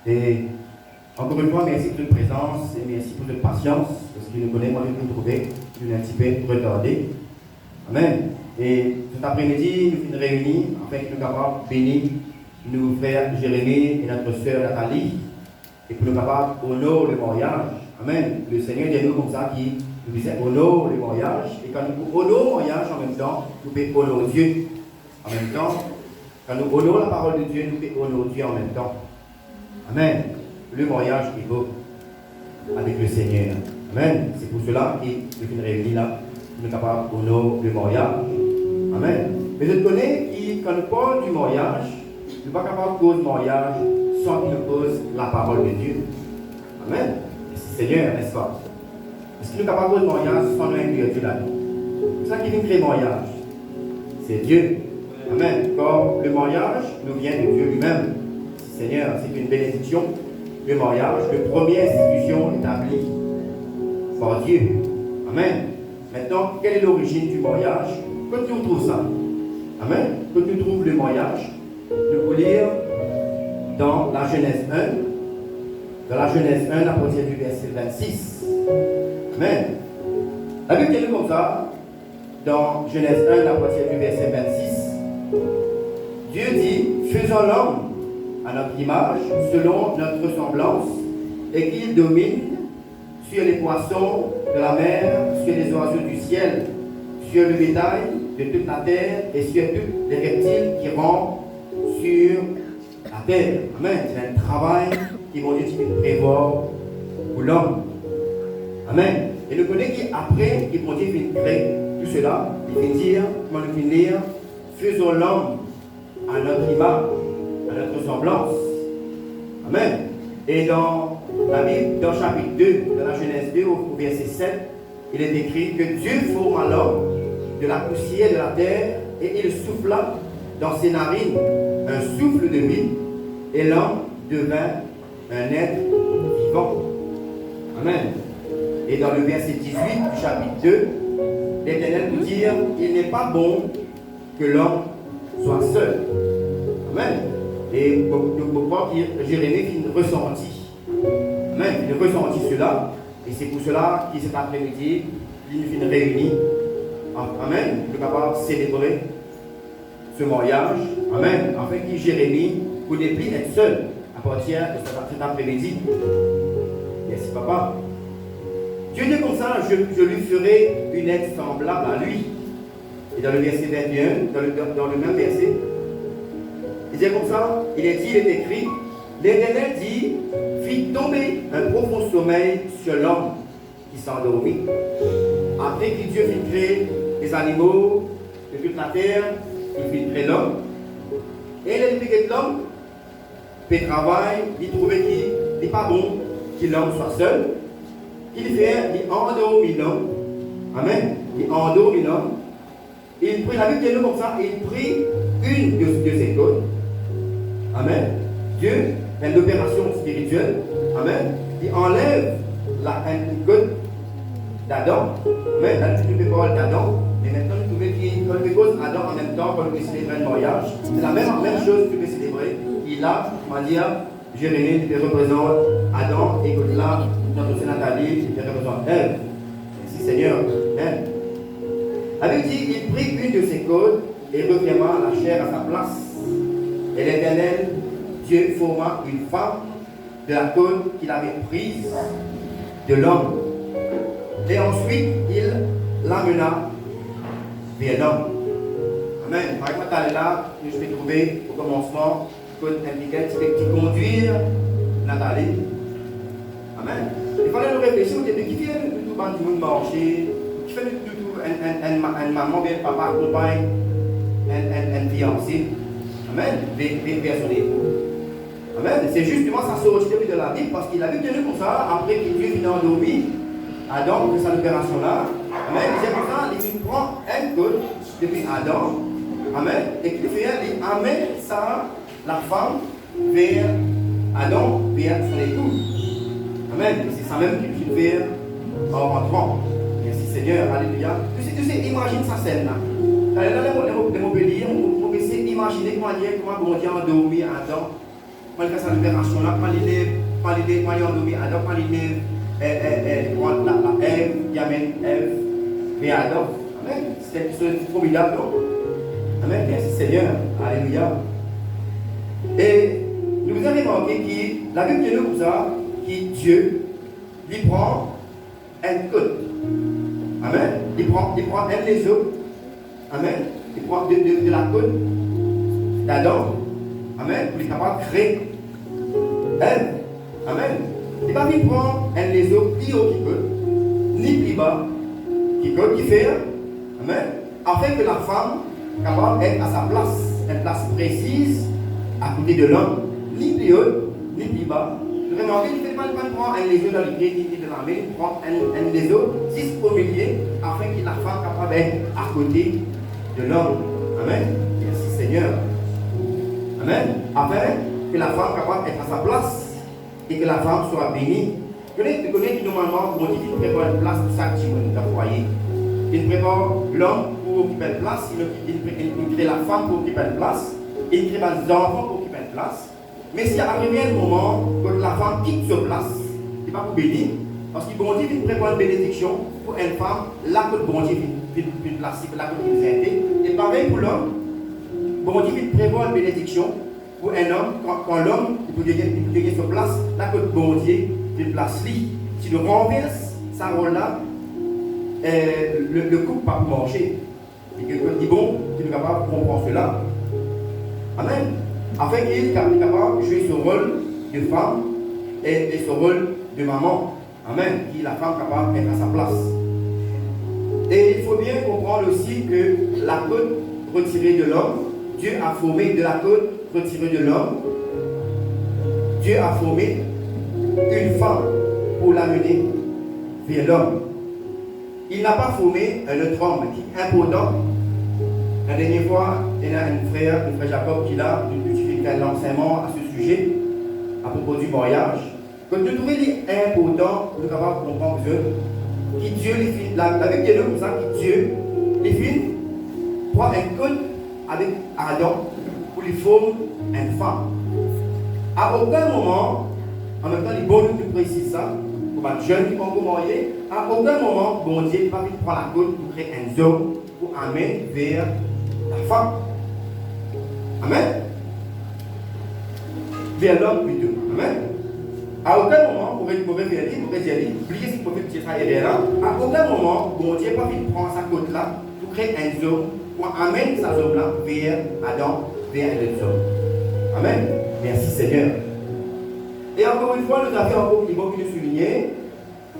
Et encore une fois, merci pour votre présence et merci pour votre patience, parce qu'il nous connaît, moi je vous trouver, nous un petit peu retardé. Amen. Et cet après-midi, nous sommes réunis afin que nous soyons capables de bénir nos frères Jérémie et notre sœur Nathalie, et pour nous capables d'honorer le mariage. Amen. Le Seigneur dit nous comme ça qui nous disait honorer le mariage, et quand nous honorons le mariage en même temps, nous pouvons honorer Dieu. En même temps, quand nous honorons la parole de Dieu, nous pouvons honorer Dieu en même temps. Amen. Le mariage est beau avec le Seigneur. Amen. C'est pour cela que nous sommes réunis là. Nous sommes capables d'honorer le mariage. Amen. Mais je connais que quand nous parlons du mariage, nous ne sommes pas capables de causer le mariage sans qu'il nous pose la parole de Dieu. Amen. C'est le Seigneur, n'est-ce pas? Est-ce qu'il nous sommes capables de causer le mariage sans nous inclure Dieu là-dedans? C'est ça qui nous crée le mariage. C'est Dieu. Amen. Car le mariage nous vient de Dieu lui-même. Seigneur, c'est une bénédiction. Le mariage, la première institution établie par Dieu. Amen. Maintenant, quelle est l'origine du mariage? Quand on trouve ça? Amen. Quand on trouve le mariage, nous pouvons lire dans la Genèse 1, à partir du verset 26. Amen. La Bible dit comme ça, dans Genèse 1, à partir du verset 26, Dieu dit, faisons l'homme à notre image, selon notre ressemblance, et qu'il domine sur les poissons de la mer, sur les oiseaux du ciel, sur le bétail de toute la terre et sur tous les reptiles qui rampent sur la terre. Amen. C'est un travail qui va prévoir pour l'homme. Amen. Et nous connaissons qu'après, il va créer tout cela, il va dire, comment nous finir, faisons l'homme à notre image, à notre ressemblance. Amen. Et dans la Bible, dans chapitre 2, dans la Genèse 2, au verset 7, il est écrit que Dieu forma l'homme de la poussière de la terre et il souffla dans ses narines un souffle de vie et l'homme devint un être vivant. Amen. Et dans le verset 18 du chapitre 2, l'Éternel nous dit, il n'est pas bon que l'homme soit seul. Amen. Et nous crois que Jérémie ressentit. Amen. Il ressentit cela. Et c'est pour cela qu'il cet après-midi, il nous réunit. Amen. Nous sommes capables de célébrer ce mariage. Amen. Afin que Jérémie ne puisse plus être seul à partir de cet après-midi. Merci papa. Dieu dit comme ça, je lui ferai une aide semblable à lui. Et dans le verset 21, dans le même verset, il dit comme ça, il est écrit, l'Éternel dit, fit tomber un profond sommeil sur l'homme qui s'endormit. Après que Dieu fit créer les animaux de toute la terre, il fit créer l'homme. Et l'ennemi de l'homme fait travail, il trouvait qu'il n'est pas bon que l'homme soit seul. Il endormit l'homme. Amen. Il endormit l'homme. Il prit, la Bible dit comme ça, il prit une de ses côtes. Amen. Dieu fait une opération spirituelle. Amen. Il enlève une côte d'Adam. Amen. Là, tu peux parler d'Adam. Mais maintenant, tu peux cause Adam en même temps, quand tu peux célébrer le mariage. C'est la même chose que tu peux célébrer. Il a, on va dire, Jérémie qui représente Adam et que là, notre sœur Nathalie qui représente elle. Merci Seigneur. Amen. La Bible dit, il prit une de ses côtes et referma la chair à sa place. Et l'Éternel, Dieu forma une femme de la côte qu'il avait prise de l'homme. Et ensuite, il l'amena vers l'homme. Amen. Par exemple, là, je vais trouver au commencement côte impliquée qui conduire Nathalie. Amen. Il fallait nous réfléchir, qui fait tout le monde marcher, qui fait tout une maman, bien papa accompagne un fiancé. Amen. Vers son époux. Amen. C'est justement ça sortie de la Bible parce qu'il avait tenu comme ça après que Dieu finit endormi Adam de cette opération-là. Amen. Il disait comme ça, il prend un code depuis Adam. Amen. Et qu'il fait, il amène ça, la femme, vers Adam, vers son époux. Amen. C'est ça même qu'il fait en rentrant. Merci Seigneur. Alléluia. Tu sais, imagine sa scène là. Là, on peut essayer d'imaginer comment Dieu a endormi Adam quand il fait sa libération là, quand il est endormi Adam, quand il est la Ève, qui amène Ève vers Adam. Amen. C'est formidable, non? Amen. Merci Seigneur. Alléluia. Et nous vous avez remarqué que la Bible dit comme ça, que Dieu lui prend un code. Amen. Il prend un les autres. Amen. Il prend de la côte d'Adam. Amen. Pour être capable de créer Ève. Amen. Il va lui prendre un les autres plus haut qui code, ni plus bas qui fait. Amen. Afin que la femme capable d'être à sa place, une place précise à côté de l'homme, ni plus haut, ni plus bas. Vous remarquez, il ne fait pas prendre un les autres dans le pied qui est de la main, il prend un les autres, 6 au milieu, afin que la femme capable d'être à côté de l'homme. Amen. Merci Seigneur. Amen. Afin que la femme capable d'être à sa place et que la femme soit bénie. Vous connaissez que normalement, on dit qu'il prépare une place pour chaque type dans le foyer. Il prépare l'homme pour occuper une place, il crée la femme pour occuper une place, il crée les enfants pour occuper une place. Mais s'il arrive un moment que la femme quitte cette place, il n'est pas pour bénir, parce que bon Dieu prépare une bénédiction pour une femme, là que bon Dieu une place, là que vous êtes. Et pareil pour l'homme, bon Dieu prévoit une bénédiction pour un homme, quand l'homme peut gagner sa place, là que bon Dieu une place lui. Si le renverse sa rôle là, le couple ne va pas marcher. Et quelqu'un dit bon, il est capable de comprendre cela. Amen. Afin qu'il est capable de jouer ce rôle de femme et ce rôle de maman. Amen. Qu'il est la femme capable d'être à sa place. Et il faut bien comprendre aussi que la côte retirée de l'homme, Dieu a formé de la côte retirée de l'homme, Dieu a formé une femme pour l'amener vers l'homme. Il n'a pas formé un autre homme qui est important. La dernière fois, il y a un frère Jacob qui a utilisé un enseignement à ce sujet, à propos du mariage. Quand nous trouvons important pour nous capables de comprendre que Dieu, la Bible dit comme ça, que Dieu, les filles, prend un code avec Adam pour lui former une femme. À aucun moment, en même temps, les bons nous précisent ça, pour les jeunes qui vont marier, à aucun moment, bon Dieu n'a pas pu prendre la côte pour créer un homme pour amener vers la femme. Amen. Vers l'homme plutôt. Amen. À aucun moment, pour dire, oubliez ce que vous faites derrière là, à aucun moment, bon Dieu n'a pas pu prendre sa côte là pour créer un homme, pour amener sa homme là vers Adam, vers les hommes. Amen. Merci Seigneur. Et encore une fois, nous avons encore une fois qui nous souligner.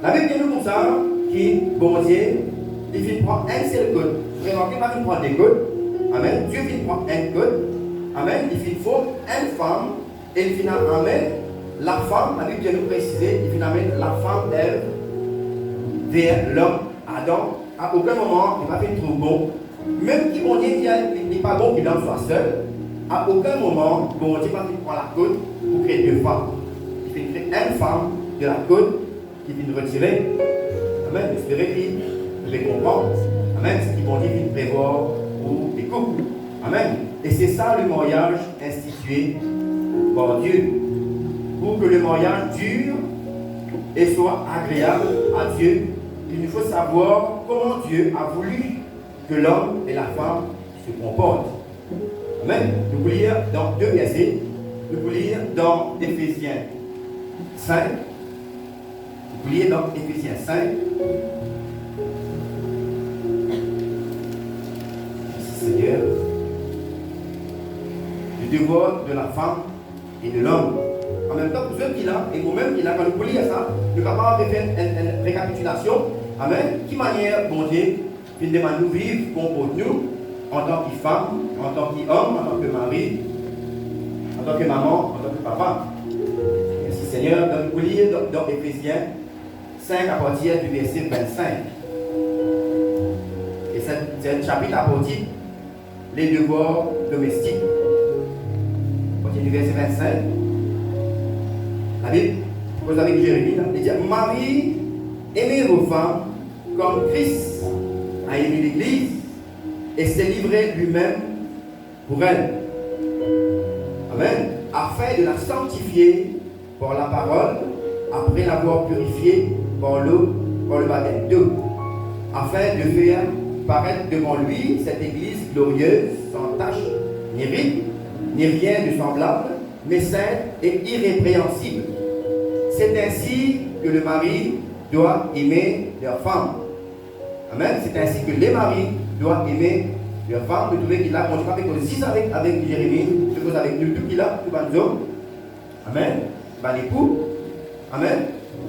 La Bible dit nous comme ça, qui, bon Dieu, il vient prendre un seul code. Vous remarquez pas qu'il prend des codes. Amen. Dieu vient prendre un code. Amen. Il vient faire une femme. Et il vient amener la femme, la Bible vient nous préciser, il vient amener la femme Ève vers l'homme Adam. À aucun moment, il ne va pas être trop bon. Même si bon Dieu n'est pas bon qu'il en soit seul, à aucun moment, bon Dieu va prendre la côte pour créer deux femmes. Il fait créer une femme de la côte qui vient retirer. Amen. J'espère qu'il les comprend. Amen. Ce qui bon Dieu vient prévoir pour les couples. Amen. Et c'est ça le mariage institué par Dieu. Pour que le mariage dure et soit agréable à Dieu, il nous faut savoir comment Dieu a voulu que l'homme et la femme se comportent. Amen. Nous pouvons lire dans deux versets. Nous pouvons lire dans Éphésiens 5. Nous pouvons lire dans Éphésiens 5. Merci Seigneur. Le devoir de la femme et de l'homme. En même temps, pour ceux qui l'ont, et vous-même qui l'ont, quand nous pouvons lire ça, nous sommes capables de faire une récapitulation. Amen. Qui manière, bon Dieu, il demande nous vivre, comporte-nous en tant que femme, en tant qu'homme, en tant que mari, en tant que maman, en tant que papa. Merci Seigneur. Donc, nous pouvons lire dans Éphésiens 5 à partir du verset 25. Et c'est un chapitre à partir des devoirs domestiques. À partir du verset 25. La Bible, vous avez Jérémie, il dit Marie, aimez vos femmes comme Christ a aimé l'Église et s'est livré lui-même pour elle. Amen. Afin afin de la sanctifier par la parole, après l'avoir purifiée par l'eau, par le baptême d'eau, afin de faire paraître devant lui cette église glorieuse, sans tache, ni ride, ni rien de semblable, mais sainte et irrépréhensible. C'est ainsi que le mari doit aimer leur femme. Amen. C'est ainsi que les maris doivent aimer leur femme. Vous trouvez qu'il a continué avec aussi avec Jérémie, je cause avec nous, tout qu'il a, tout le monde. Amen. L'époux. Amen.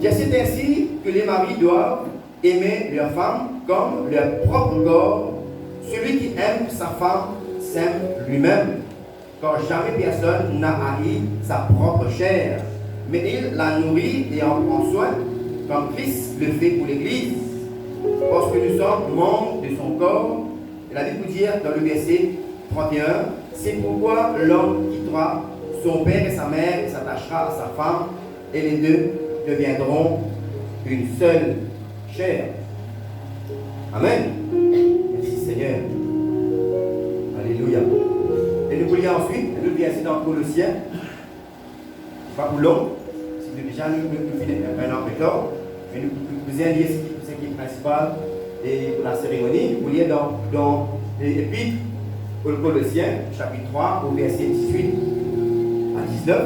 C'est ainsi que les maris doivent aimer leur femme comme leur propre corps. Celui qui aime sa femme s'aime lui-même, car jamais personne n'a haï sa propre chair, mais il la nourrit et en prend soin, comme Christ le fait pour l'Église, parce que nous sommes membres de son corps. Et la Bible vous dit dans le verset 31, c'est pourquoi l'homme quittera son père et sa mère et s'attachera à sa femme, et les deux deviendront une seule chair. Amen. Merci Seigneur. Alléluia. Et nous voulons ensuite, nous verser dans Colossiens, pas pour long, si déjà nous finissons un an plus tard, mais nous allons dire ce qui est principal et pour la cérémonie. Nous voulons dans l'Épître aux Colossiens, chapitre 3, au verset 18 à 19.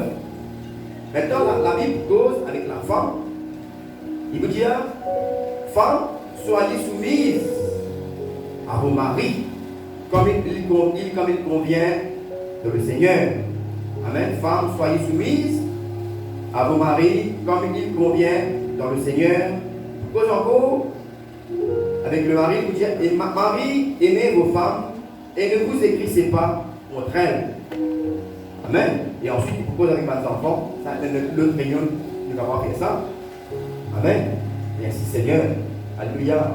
Maintenant, la Bible cause avec la femme. Il vous dit, femme, soyez soumises à vos maris, comme il convient de le Seigneur. Amen. Femme, soyez soumises à vos maris, comme il convient dans le Seigneur. Cause encore, avec le mari, vous dites, et mari, aimez vos femmes, et ne vous écrissez pas contre elles. Amen. Et ensuite, il propose avec mes enfants, ça c'est l'autre réunion, nous avons fait ça. Amen. Merci Seigneur. Alléluia.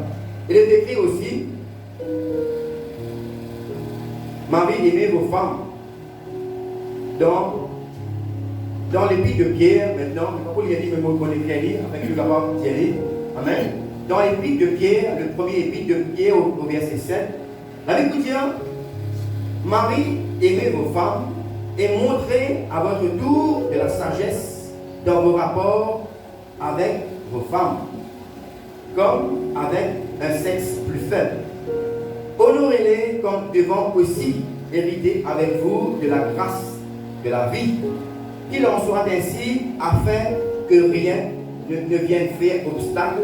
Il est écrit aussi, Marie, aimez vos femmes. Dans l'épître de Pierre, maintenant, je ne sais pas pourquoi il y a dit, mais moi, je connais lire, afin que je vais y aller. Amen. Dans l'épître de Pierre, le premier épître de Pierre au verset 7, la Bible dit, Marie, aimez vos femmes et montrez à votre tour de la sagesse dans vos rapports avec vos femmes, comme avec un sexe plus faible. Honorez-les comme devant aussi hériter avec vous de la grâce de la vie, qu'il en soit ainsi afin que rien ne vienne faire obstacle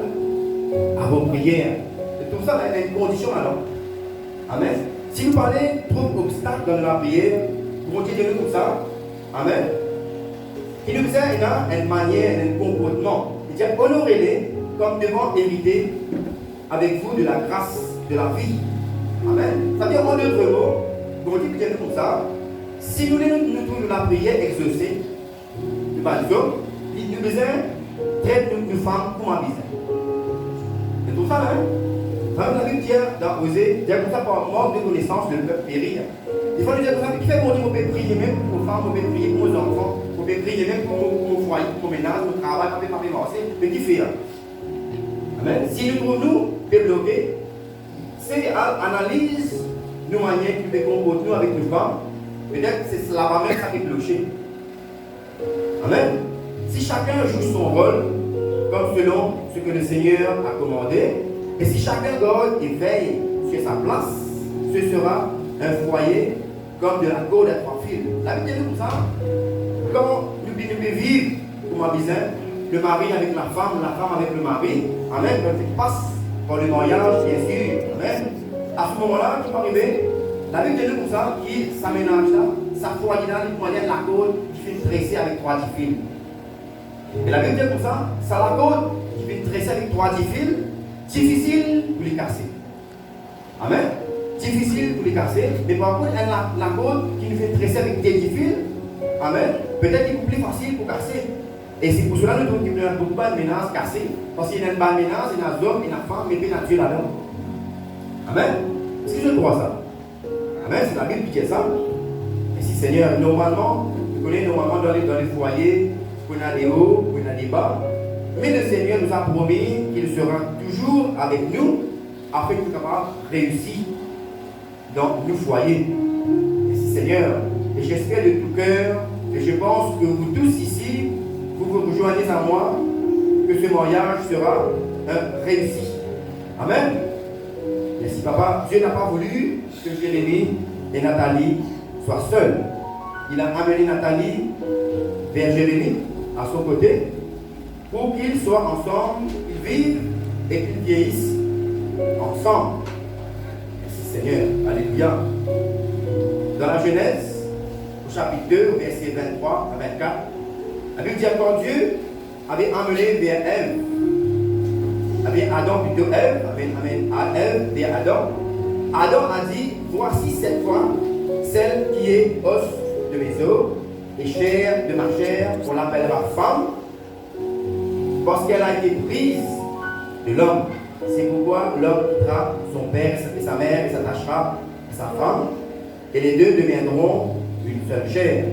à vos prières. Et tout ça, il y a une condition alors. Amen. Si vous parlez trop d'obstacles dans la prière, vous continuez comme ça. Amen. Il nous dit une manière, un comportement. Il dit honorez-les comme devant hériter avec vous de la grâce de la vie. Amen. Ça veut dire en d'autres mots, vous continuez comme ça. Si nous trouvons la prière exaucée, nous nous besoin d'être une femme pour ma vie. C'est tout ça, hein? La Bible dit dans Osée, dire comme ça par manque de connaissance, le peuple périt. Il faut nous dire comme ça, qui fait qu'on dit qu'on peut prier même pour nos femmes, on peut prier pour nos enfants, on peut prier même pour nos foyers, pour nos ménages, pour nos travail, on peut pas avancer, mais qui fait? Amen. Si nous trouvons développés, c'est analyse nos manières qui nous comporter nous avec nos femmes, peut-être que c'est là même ça qui est bloqué. Amen. Si chacun joue son rôle, comme selon ce que le Seigneur a commandé, et si chacun garde et veille sur sa place, ce sera un foyer comme de la corde à 3 fils. La Bible dit comme ça. Quand nous vivons pour ma bisaine, le mari avec la femme avec le mari, amen, quand il passe par le mariage, bien sûr, amen. À ce moment-là, qui peut arriver, la Bible dit comme ça, qui s'aménage là, sa foyer là, il prend la corde qui fait tresser avec 3 fils. Et la Bible dit comme ça, c'est la corde qui fait tresser avec 3 fils. Difficile pour les casser. Amen. Difficile pour les casser. Mais par contre, la corde qui nous fait tresser avec des fils, amen, peut-être qu'il est plus facile pour casser. Et c'est pour cela que nous avons beaucoup de menaces cassées. Parce qu'il y a une bonne menace, il y a un homme, il y a une femme, mais il y a Dieu là-dedans. Amen. Est-ce que je crois ça? Amen. C'est la Bible qui dit ça. Et si Seigneur, normalement, vous connaissez normalement dans les foyers, qu'on a des hauts, qu'on a des bas. Mais le Seigneur nous a promis qu'il sera toujours avec nous afin que nous soyons capables de réussir dans nos foyers. Merci Seigneur. Et j'espère de tout cœur, et je pense que témoignez à moi que ce mariage sera réussi. Amen. Merci papa. Dieu n'a pas voulu que Jérémie et Nathalie soient seuls. Il a amené Nathalie vers Jérémie à son côté pour qu'ils soient ensemble, qu'ils vivent et qu'ils vieillissent ensemble. Merci Seigneur. Alléluia. Dans la Genèse, au chapitre 2, versets 23 à 24, la Bible dit quand Dieu avait emmené vers Ève, avait Adam plutôt Ève, avait Ève vers Adam, Adam a dit, voici cette fois celle qui est os de mes os et chair de ma chair, on l'appellera femme, parce qu'elle a été prise de l'homme. C'est pourquoi l'homme quittera son père et sa mère et s'attachera à sa femme, et les deux deviendront une seule chair.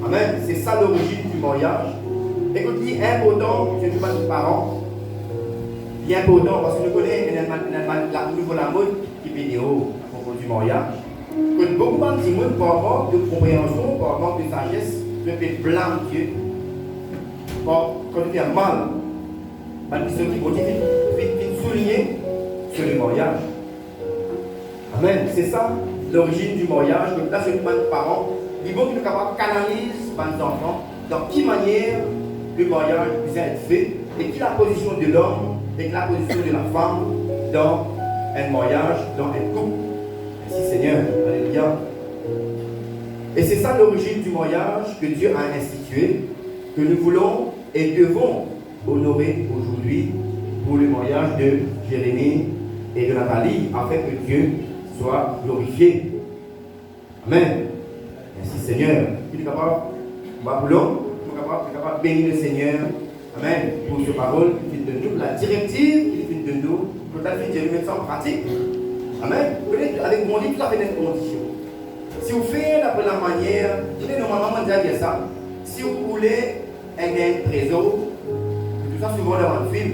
Amen. C'est ça l'origine du mariage. Écoute, il est important, je ne suis pas de parents, il est important parce que je connais la mode qui est vidéo à propos du mariage. Que beaucoup de gens par manque de compréhension, par manque de sagesse, je fais blâmer Dieu. Quand tu fais mal, ceux qui vont souligner sur le mariage. Amen. C'est ça l'origine du mariage. Donc là, c'est une de parents. Il faut qu'ils soient capables de canaliser les enfants dans quelle manière le mariage doit être fait et quelle est la position de l'homme et quelle est la position de la femme dans un mariage, dans un couple. Merci Seigneur. Alléluia. Et c'est ça l'origine du mariage que Dieu a institué, que nous voulons et devons honorer aujourd'hui pour le mariage de Jérémie et de Nathalie, afin que Dieu soit glorifié. Amen. Merci Seigneur. Il est capable, capable de bénir le Seigneur. Amen. Pour ce parole qu'il fait de nous, la directive qu'il fait de nous, pour la fin de mettre ça en pratique. Amen. Peut-être avec mon livre, tout à fait des conditions. Si vous faites d'après la manière, je vais normalement dire ça. Si vous voulez un trésor, tout ça souvent dans le film,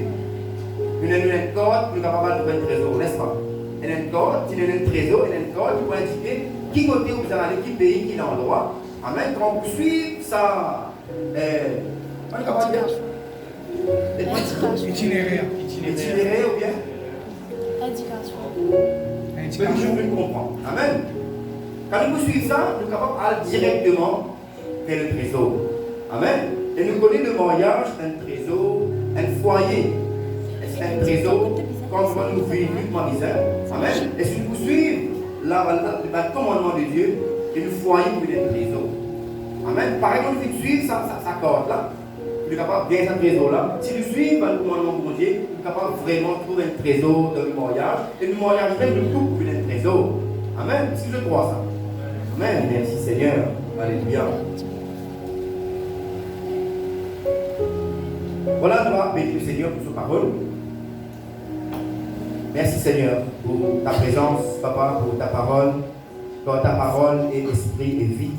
vous avez une corde, vous êtes capable de trouver un trésor, n'est-ce pas? Il y a une corde, il y a un trésor, il y a une corde, vous pouvez indiquer qui côté vous allez aller, qui pays, qui endroit. Amen. Quand vous suivez ça, on est capable de dire Itinéraire. Itinéraire ou bien Indication. Indication. Je comprends. Amen. Quand nous suivons ça, nous sommes capables d'aller directement vers le trésor. Amen. Et nous connaissons le mariage, un trésor, un foyer. Un trésor, quand nous vivons ma misère. Amen. Et si nous suivons le commandement de Dieu, et nous foyer pour un trésor. Amen. Par exemple, si nous suivons sa corde là, nous sommes capables de gagner ce trésor là. Si nous suivons le commandement de Dieu, nous sommes capables vraiment de trouver un trésor dans le mariage. Et le mariage même le couple pour un trésor. Amen. Si je crois ça. Amen. Merci Seigneur. Alléluia. Voilà, nous allons bénir le Seigneur pour sa parole. Merci Seigneur pour ta présence, Papa, pour ta parole. Car ta parole est esprit et vie.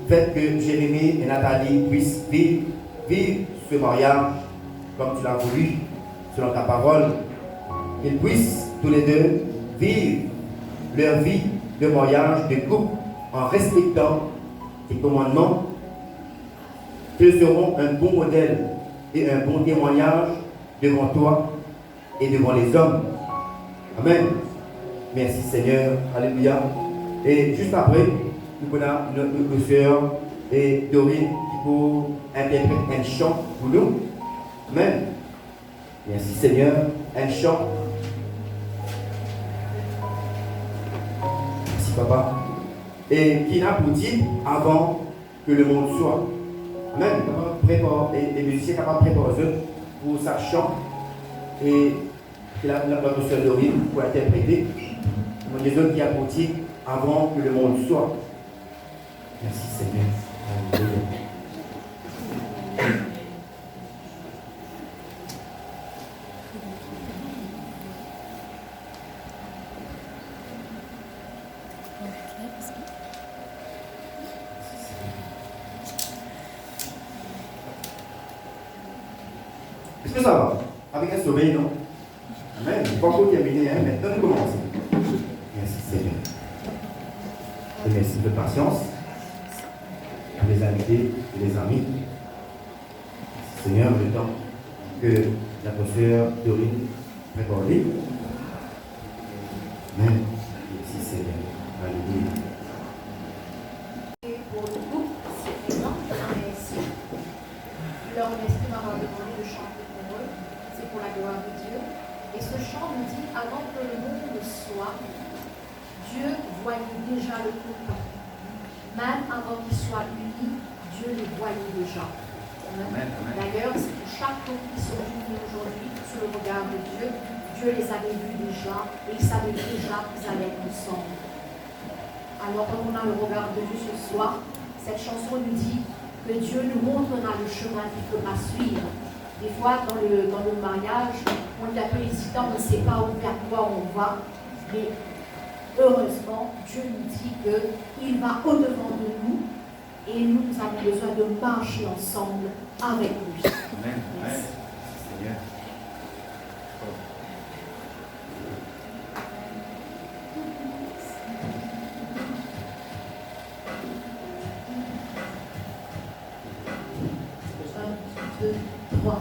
Faites que Jérémie et Nathalie puissent vivre ce mariage comme tu l'as voulu, selon ta parole. Qu'ils puissent tous les deux vivre leur vie de mariage, de couple, en respectant tes commandements. Qu'ils seront un bon modèle et un bon témoignage devant toi et devant les hommes. Amen. Merci Seigneur. Alléluia. Et juste après, nous avons notre sœur et Dorine qui pour interpréter un chant pour nous. Amen. Merci Seigneur. Un chant. Merci Papa. Et qui n'a pour titre avant que le monde soit. Amen. Et les musiciens sont capables de préparer pour sa chant. Et notre sœur Dorine pour interpréter. Les autres qui a pour titre avant que le monde soit. Merci Seigneur. Alléluia. Est-ce que ça va? Avec un sommeil, non? Amen. Il ne faut pas encore terminer, hein? Maintenant nous commençons. Merci Seigneur. Et merci de votre patience. Les invités et les amis. Seigneur, le temps que la professeure Dorine prépare. Amen. Merci Seigneur. Alléluia. Et pour le groupe, c'est présent, ici. Je leur remercie de m'avoir demandé de chanter pour eux. C'est pour la gloire de Dieu. Et ce chant nous dit, avant que le monde soit, Dieu voyait déjà le couple. Même avant qu'ils soient unis, Dieu les voyait déjà. Amen. D'ailleurs, c'est pour chaque couple qui sont unis aujourd'hui, sous le regard de Dieu, Dieu les avait vus déjà et il savait déjà qu'ils allaient être ensemble. Alors, comme on a le regard de Dieu ce soir, cette chanson nous dit que Dieu nous montrera le chemin qu'il faudra suivre. Des fois, dans le mariage, on est un peu hésitant, on ne sait pas vers quoi on va, mais heureusement, Dieu nous dit qu'il va au-devant de nous et nous avons besoin de marcher ensemble avec lui. Amen. Merci. Seigneur. Un, deux, trois.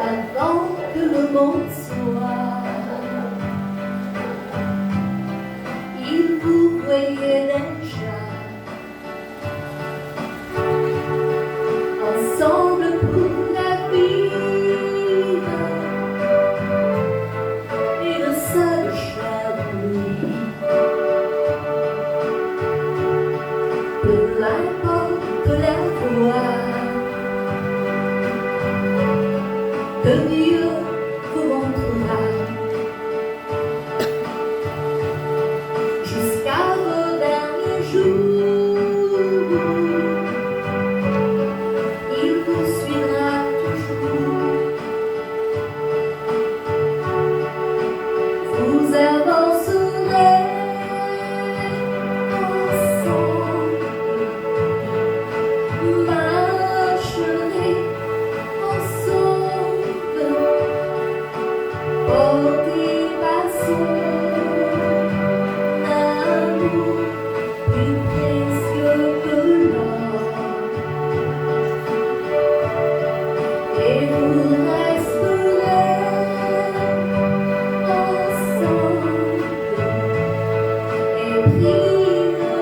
Avant que le monde soit, il vous voyait déjà ensemble pour la vie et le seul charme. Peu importe la voie que Dieu vous montrera jusqu'à vos derniers jours. Il vous suivra toujours. Vous avancerez ensemble, marcherez ensemble, portez par son amour plus précieux que l'or, et vous resterez ensemble et prierez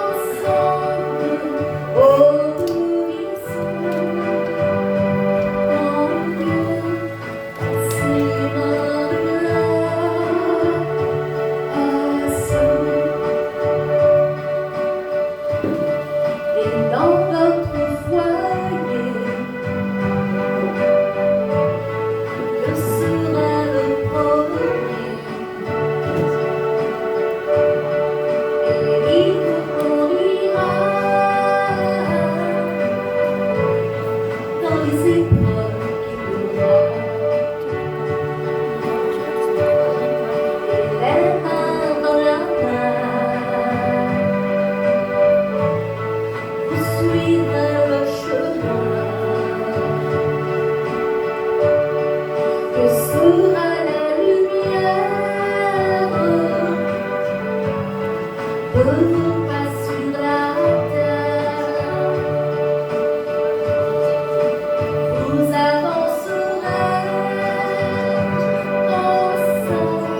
ensemble obéissant en Dieu, s'aimant de là à soi. Et dans votre foyer, Dieu sera le premier, et il vous conduira dans les épreuves qu'il aura. Et les mains dans la main, vous suivrez le chemin que sera la lumière de vos pas sur la terre. Vous avancerez ensemble,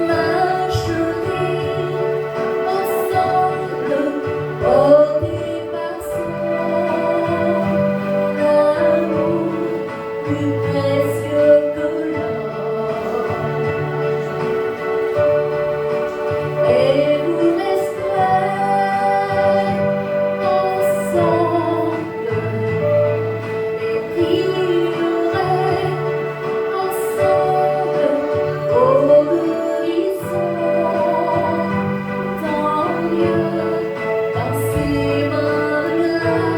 marcherez ensemble, portés par son amour plus précieux que l'or. Et vous resterez ensemble et prierez ensemble, obéissant en Dieu, dans ses mains de grâce.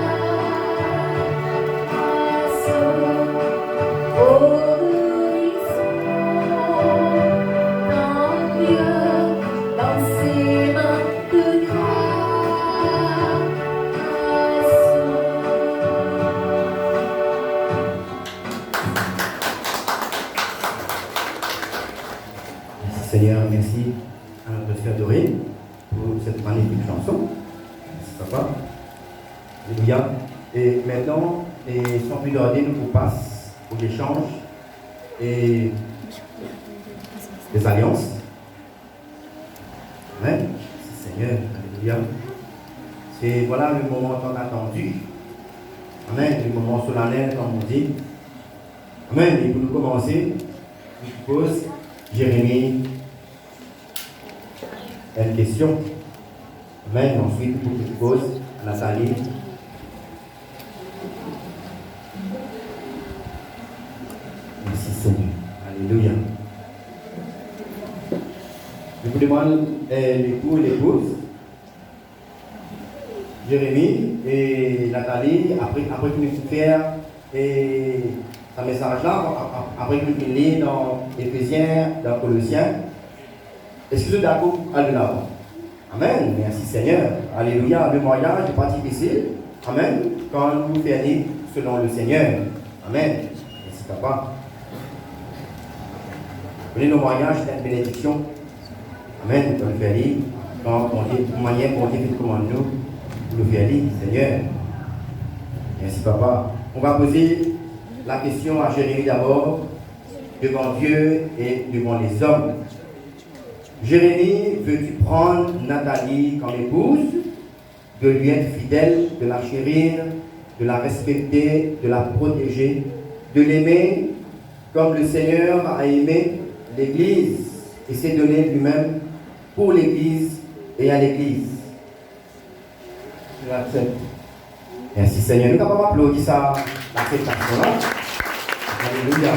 Seigneur, merci à notre sœur Dorine pour cette magnifique chanson. Merci papa. Alléluia. Et maintenant, et sans plus tarder, nous vous passe aux échanges et des alliances. Amen. Merci Seigneur. Alléluia. C'est voilà le moment tant attendu. Amen. Le moment solennel, comme on dit. Amen. Et pour nous commencer, je pose Jérémie une question. Amen. Ensuite, je pose à Nathalie. Merci Seigneur. Alléluia. Je vous demande l'époux et l'épouse, Jérémie et Nathalie, après que nous faire ce message-là, après que nous lit dans Éphésiens, dans Colossiens, est-ce que vous êtes d'accord à l'avant? Amen. Merci Seigneur. Alléluia. Le mariage n'est pas difficile. Amen. Quand nous faisons selon le Seigneur. Amen. Merci papa. Venez nos mariages, c'est une bénédiction. Amen. Pour le faire quand on dit de manière qu'on dit comment nous, pour le faire Seigneur. Merci papa. On va poser la question à Jérémie d'abord, devant Dieu et devant les hommes. Jérémie, veux-tu prendre Nathalie comme épouse, de lui être fidèle, de la chérir, de la respecter, de la protéger, de l'aimer comme le Seigneur a aimé l'Église et s'est donné lui-même pour l'Église et à l'Église? Je l'accepte. Merci Seigneur. Nous avons applaudi ça, l'acceptation-là. Alléluia.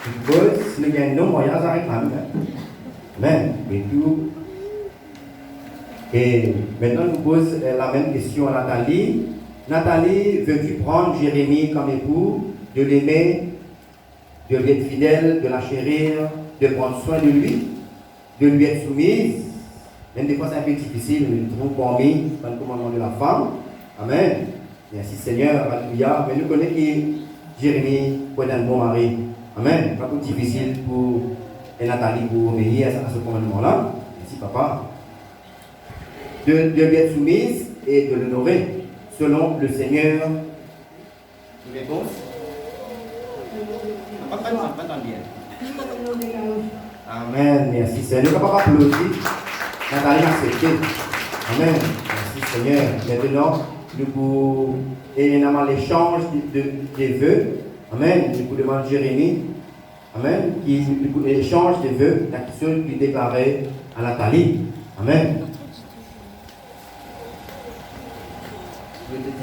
Je pose, si nous avons un moyen à réclamer. Amen. Et tout. Et maintenant, nous pose la même question à Nathalie. Nathalie, veux-tu prendre Jérémie comme époux, de l'aimer, de lui être fidèle, de la chérir, de prendre soin de lui, de lui être soumise? Même des fois, c'est un peu difficile, mais nous trouvons parmi dans le commandement de la femme. Amen. Merci Seigneur. Alléluia. Mais nous connaissons que Jérémie peut être un bon mari. Amen. Pas tout difficile pour Nathalie pour obéir à ce commandement-là. Merci papa. De lui être soumise et de l'honorer selon le Seigneur. Une réponse? Pas bien. Amen. Merci Seigneur. Nous ne pouvons pas applaudir. Nathalie a accepté. Amen. Merci Seigneur. Maintenant, nous pouvons l'échange des vœux. Amen. Nous pouvons demander Jérémie. Amen. Qui échange des vœux, la question qui déclarait à Nathalie. Amen. Je vais dire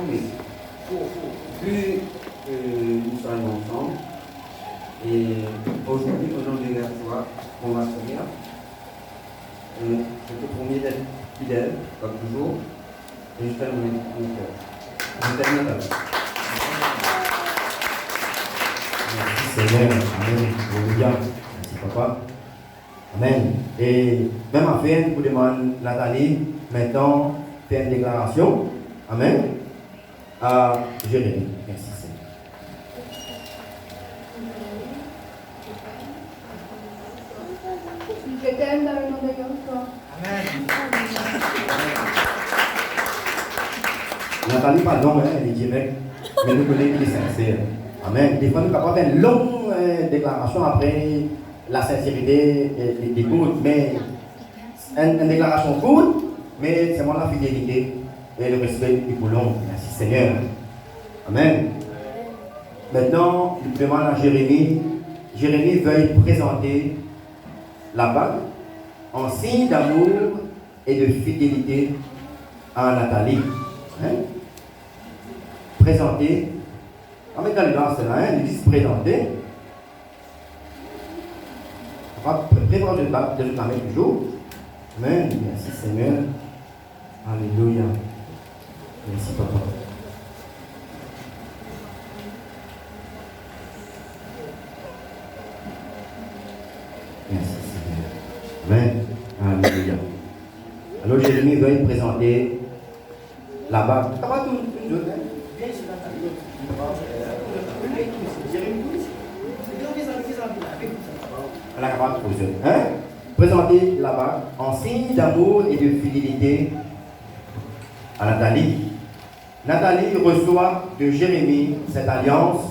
mais plus nous sommes ensemble, et aujourd'hui, au nom de la foi, on va se dire, je te promets d'être fidèle, comme toujours, et je t'aime mon cœur. Je t'aime Nathalie. Merci Seigneur. Amen. Alléluia. Merci papa. Amen. Et même afin, je vous demande Nathalie, maintenant, faire une déclaration. Amen. À Jérémie. Merci Seigneur. Je t'aime dans le nom de Dieu. Amen. Nathalie, pardon, elle est directe, mais nous connaissons qu'il est sincère. Amen. Des fois, nous avons fait une longue déclaration après la sincérité des courtes, mais une déclaration courte, mais c'est moi la fidélité et le respect du boulon. Merci Seigneur. Amen. Maintenant, il demande à Jérémie. Jérémie veuille présenter la bague en signe d'amour et de fidélité à Nathalie. Hein? Présenter. On met dans le dans cela, ils disent présenter. On va préparer de la main toujours. Amen. Merci Seigneur. Alléluia. Merci papa. Merci Seigneur. Amen. Alléluia. Alors Jérémie veuille présenter la bague. Ça va tout une chose, hein? On a capable de poser. Hein? Présentez là-bas en signe d'amour et de fidélité à Nathalie. Nathalie reçoit de Jérémie cette alliance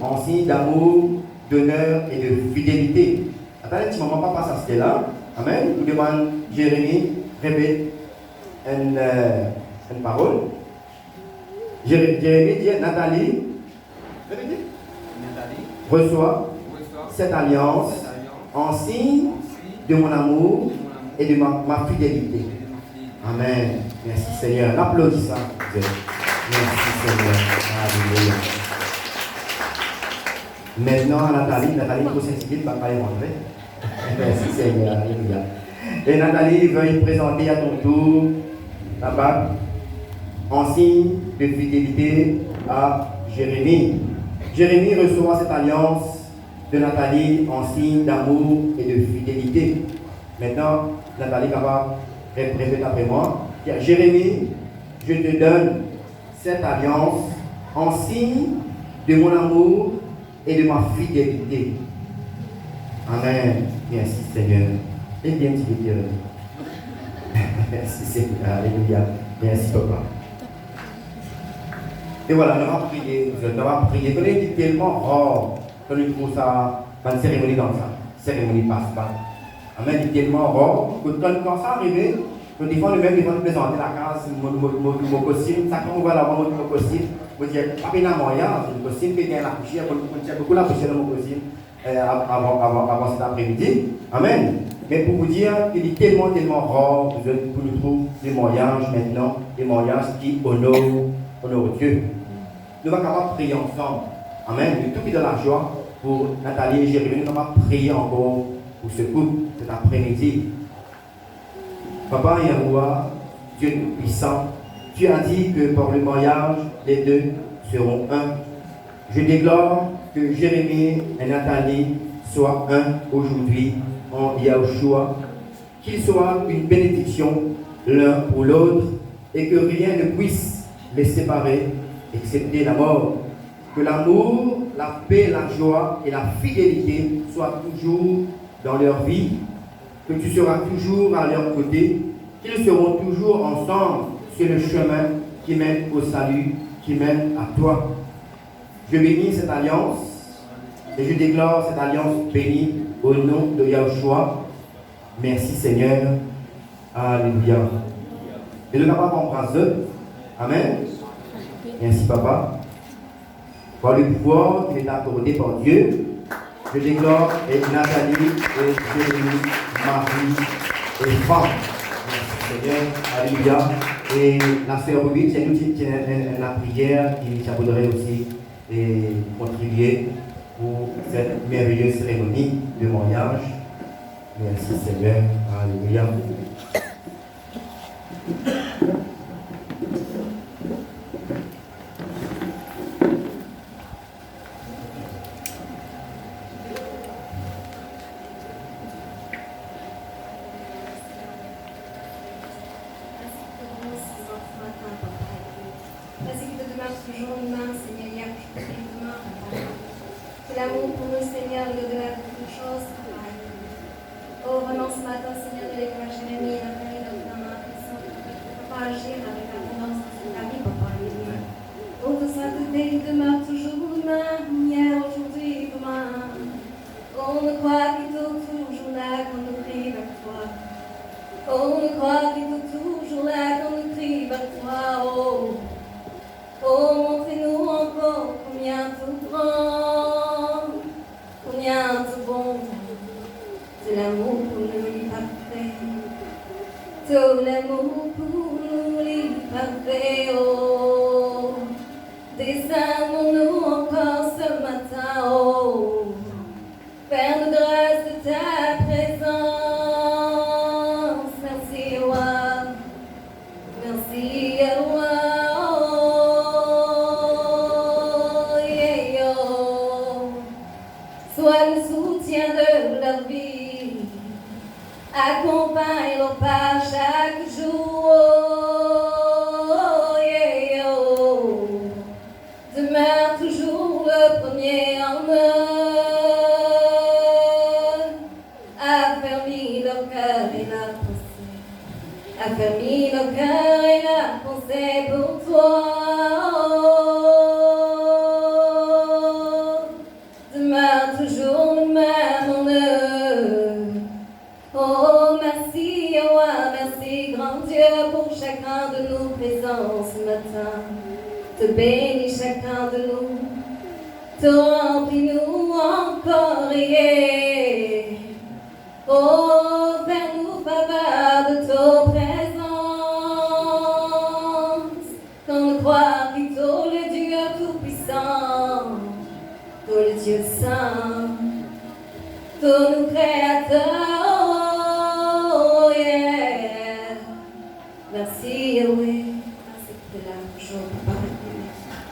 en signe d'amour, d'honneur et de fidélité. Attendez un petit moment, pas passer à ce là. Amen. Il demande Jérémie, répète une parole. Jérémie dit Nathalie, reçoit cette alliance en signe de mon amour et de ma fidélité. Amen. Merci Seigneur. L'applaudissement. Merci Seigneur. Alléluia. Maintenant, Nathalie, pour s'inspirer, ne va pas y rentrer. Merci Seigneur. Alléluia. Et Nathalie veuille présenter à ton tour la bague en signe de fidélité à Jérémie. Jérémie reçoit cette alliance de Nathalie en signe d'amour et de fidélité. Maintenant, Nathalie va répéter après moi. Jérémie, je te donne cette alliance en signe de mon amour et de ma fidélité. Amen. Merci Seigneur. Et bien, tu veux dire. Merci Seigneur. Alléluia. Merci Papa. Et voilà, nous allons prier. Nous allons prier. On est tellement rare que nous trouvons ça dans une cérémonie comme ça. Cérémonie passe-pas. Amen. Il est tellement rare que quand ça arrive, nous devons nous-mêmes présenter la case, mon costume. Ça, quand on voit là mon costume, vous dites, pas bien à moyen, le costume qui vient la coucher, on tient beaucoup la coucher dans mon costume avant cet après-midi. Amen. Mais pour vous dire qu'il est tellement rare que nous trouvons des mariages maintenant, des mariages qui honorent Dieu. Nous allons capables prier ensemble. Amen. Nous tout qui dans la joie pour Nathalie et Jérémie. Nous allons prier encore pour ce couple cet après-midi. Papa Yahweh, Dieu tout-puissant, tu as dit que par le mariage, les deux seront un. Je déclare que Jérémie et Nathalie soient un aujourd'hui en Yahushua, qu'ils soient une bénédiction l'un pour l'autre et que rien ne puisse les séparer, excepté la mort. Que l'amour, la paix, la joie et la fidélité soient toujours dans leur vie, que tu seras toujours à leur côté, qu'ils seront toujours ensemble sur le chemin qui mène au salut, qui mène à toi. Je bénis cette alliance et je déclare cette alliance bénie au nom de Yahushua. Merci Seigneur. Alléluia. Et le papa embrasse eux. Amen. Merci papa. Par le pouvoir qui est accordé par Dieu, je déclare et Nathalie et Jérémie, Marie et femme. Merci Seigneur. Alléluia. Et la sœur Ruby, c'est nous qui la prière qui voudrait aussi contribuer pour cette merveilleuse cérémonie de mariage. Merci Seigneur. Alléluia. te bénis chacun de nous, te remplis-nous encore, yeah. Oh, fais-nous faveur de ton présence, qu'on nous croit plutôt le Dieu tout-puissant, toi le Dieu saint, toi nous créateurs, oh yeah. Merci Yahweh, merci que tu es là toujours, Papa.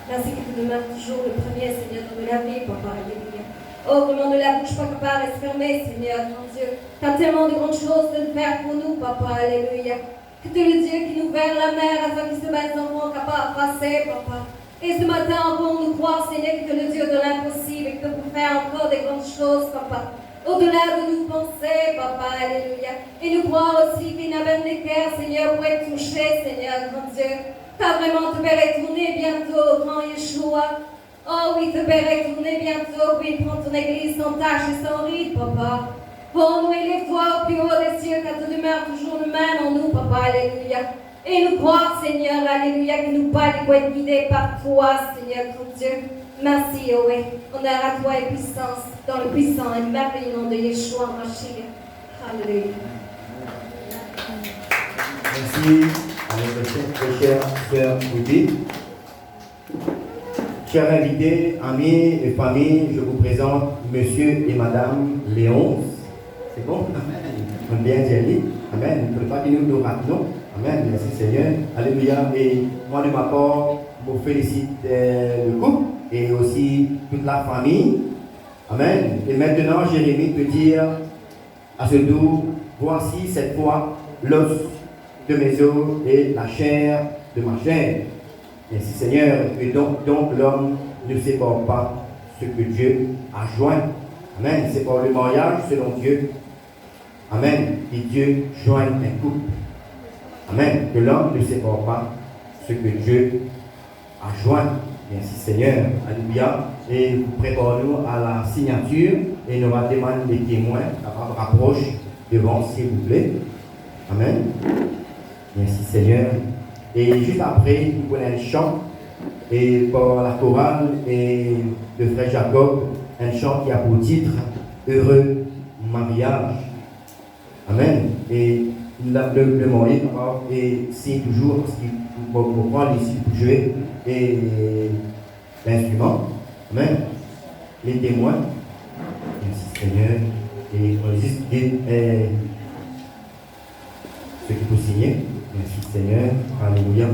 Merci que tu demeures toujours le premier Seigneur de la vie, Papa. Alléluia. Oh, vraiment ne la bouche pas, Papa, reste fermée, Seigneur, mon Dieu. Tu as tellement de grandes choses de faire pour nous, Papa. Alléluia. Que tu es le Dieu qui nous ouvre la mer afin qu'il se mette en enfants capables à passer, Papa. Et ce matin, encore nous croire, Seigneur, que tu es le Dieu de l'impossible et que tu peux faire encore des grandes choses, Papa. Au-delà de nos pensées, Papa, alléluia. Et nous croire aussi qu'il n'y a même des cœurs, Seigneur, pour être touchés, Seigneur, mon Dieu. Car vraiment, te verrai tourner bientôt, grand Yeshua. Oh oui, te verrai tourner bientôt, oui, prends ton église sans tâche et sans ride, Papa. Oh, nous élève-toi au plus haut des cieux, car tu demeures toujours le même en nous, Papa, alléluia. Et nous croire, Seigneur, alléluia, que nous pas les être guidés par toi, Seigneur, mon Dieu. Merci, Yahweh. Honneur à toi et puissance, dans le puissant et merveilleux nom de Yeshua Mashiach. Alléluia. Merci à notre chère sœur Rudy. Chers invités, amis et familles, je vous présente Monsieur et Madame Léonce. C'est bon? Amen. On bien dit. Amen. Ne faut pas que nous nous ratons. Amen. Merci Seigneur. Alléluia. Et moi de ma part, je vous félicite le couple et aussi toute la famille. Amen. Et maintenant, Jérémie peut dire à ce tour, voici cette fois l'os de mes os et la chair de ma chair. Merci Seigneur, et donc l'homme ne sépare pas ce que Dieu a joint. Amen. C'est par le mariage selon Dieu. Amen. Et Dieu joint un couple. Amen. Que l'homme ne sépare pas ce que Dieu a joint. Merci Seigneur. Alléluia. Et nous préparons-nous à la signature et nous allons demander les témoins à rapproche devant, s'il vous plaît. Amen. Merci Seigneur. Et juste après, nous prenons un chant et par la chorale et de frère Jacob, un chant qui a pour titre Heureux mariage. Amen. Et le mari et signe toujours parce qu'il va prendre ici pour jouer et l'instrument. Amen. Les témoins. Merci Seigneur. Et on juste ceux qui peuvent signer. Merci Seigneur. Alléluia.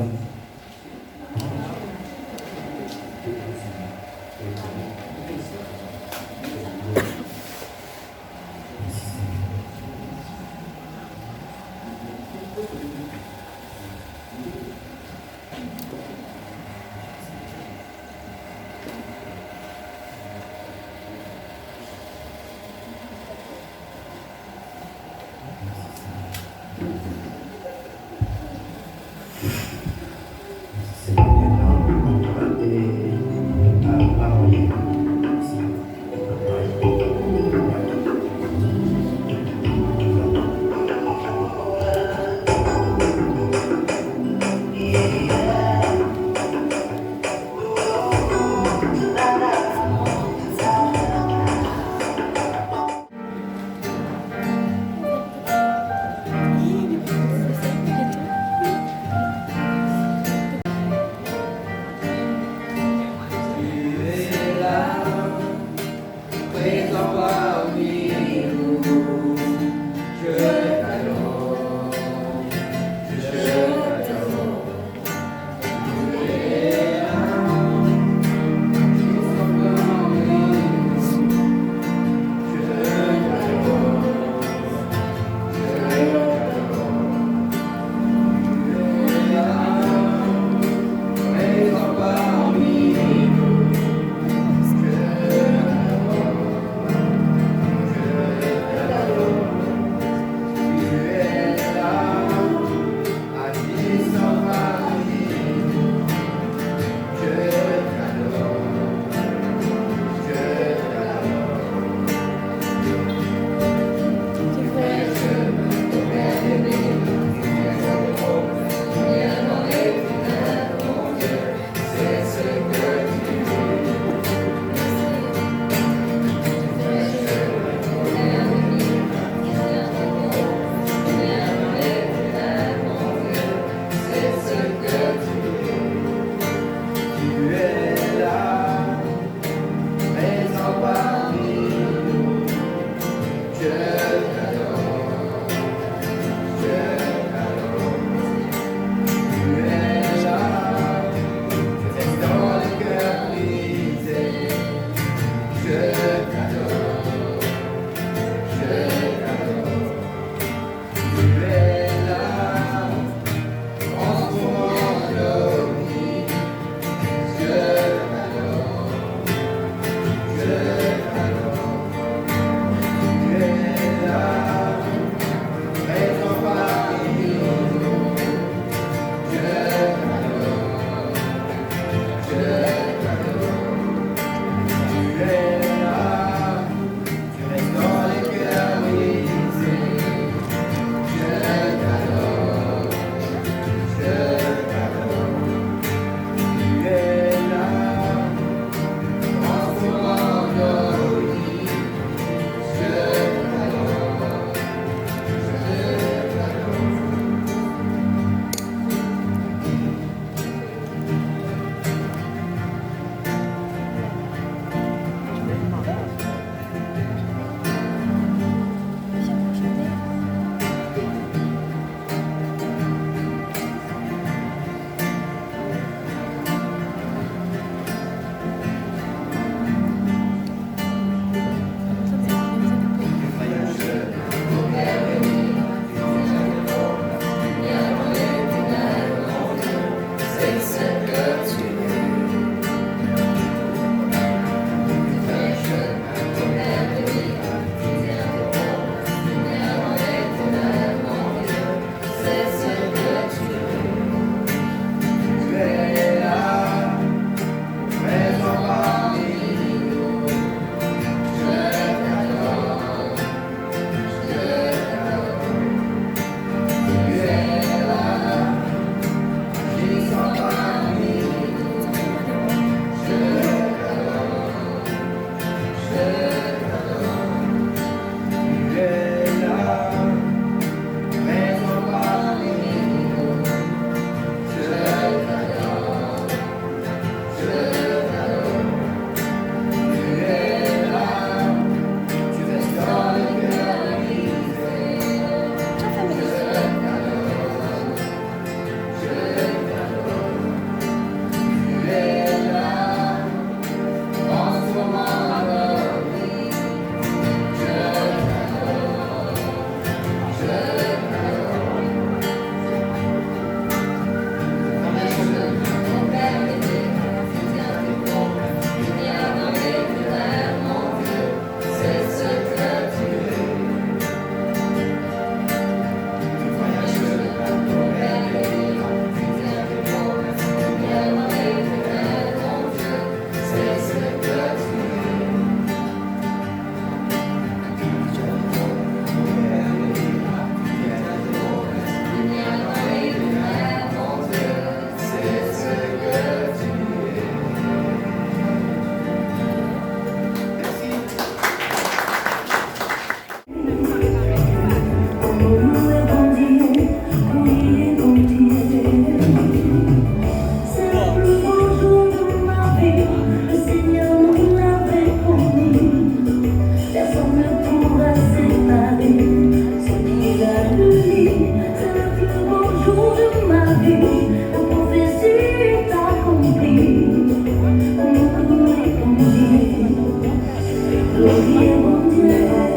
mon Dieu.